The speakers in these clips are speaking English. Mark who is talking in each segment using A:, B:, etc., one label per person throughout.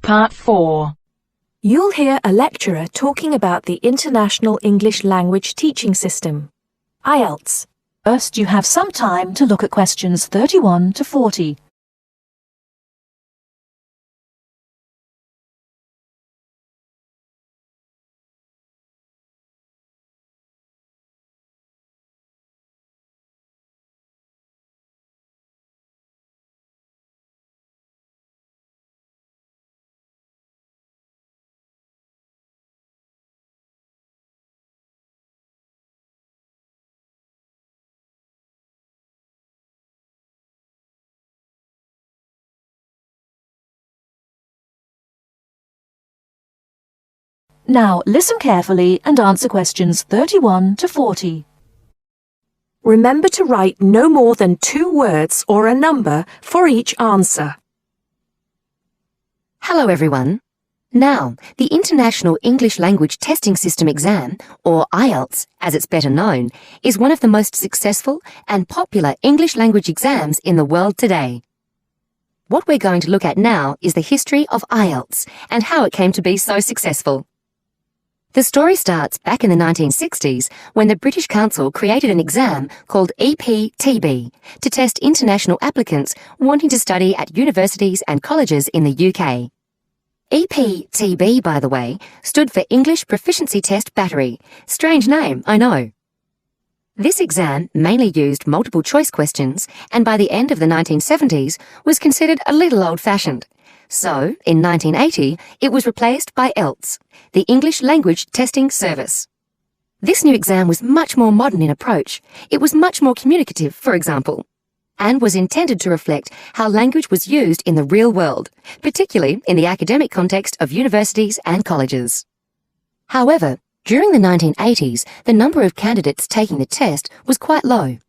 A: Part 4.
B: You'll hear a lecturer talking about the International English Language Teaching System, IELTS.
C: First, you have some time to look at questions 31 to 40. Now, listen carefully and answer questions 31 to 40.
B: Remember to write no more than 2 words or a number for each answer.
D: Hello everyone. Now, the International English Language Testing System exam, or IELTS as it's better known, is one of the most successful and popular English language exams in the world today. What we're going to look at now is the history of IELTS and how it came to be so successful. The story starts back in the 1960s when the British Council created an exam called EPTB to test international applicants wanting to study at universities and colleges in the UK. EPTB, by the way, stood for English Proficiency Test Battery. Strange name, I know. This exam mainly used multiple choice questions and by the end of the 1970s was considered a little old-fashioned. So, in 1980, it was replaced by ELTS, the English Language Testing Service. This new exam was much more modern in approach. It was much more communicative, for example, and was intended to reflect how language was used in the real world, particularly in the academic context of universities and colleges. However, during the 1980s, the number of candidates taking the test was quite low.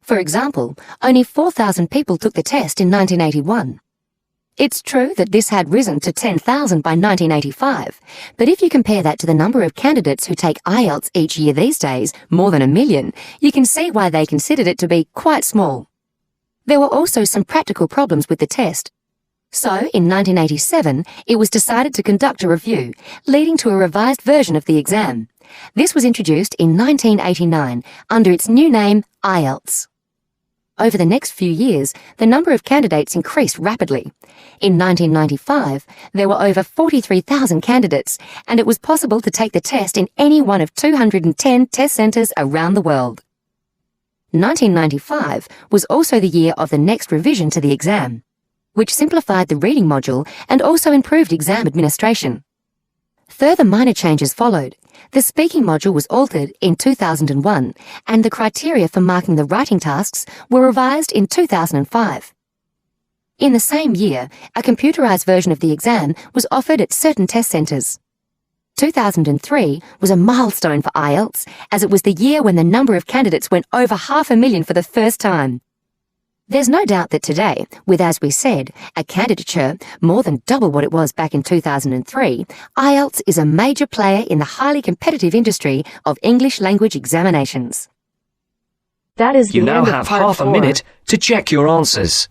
D: For example, only 4,000 people took the test in 1981. It's true that this had risen to 10,000 by 1985, but if you compare that to the number of candidates who take IELTS each year these days, more than 1 million, you can see why they considered it to be quite small. There were also some practical problems with the test. So, in 1987, it was decided to conduct a review, leading to a revised version of the exam. This was introduced in 1989 under its new name, IELTS. Over the next few years, the number of candidates increased rapidly. In 1995, there were over 43,000 candidates, and it was possible to take the test in any one of 210 test centres around the world. 1995 was also the year of the next revision to the exam, which simplified the reading module and also improved exam administration. Further minor changes followed. The speaking module was altered in 2001, and the criteria for marking the writing tasks were revised in 2005. In the same year, a computerized version of the exam was offered at certain test centres. 2003 was a milestone for IELTS, as it was the year when the number of candidates went over 500,000 for the first time. There's no doubt that today, with, as we said, a candidature more than double what it was back in 2003, IELTS is a major player in the highly competitive industry of English language examinations.
A: That is the
E: You now
A: end of
E: have
A: Part
E: half a
A: 4.
E: minute to check your answers.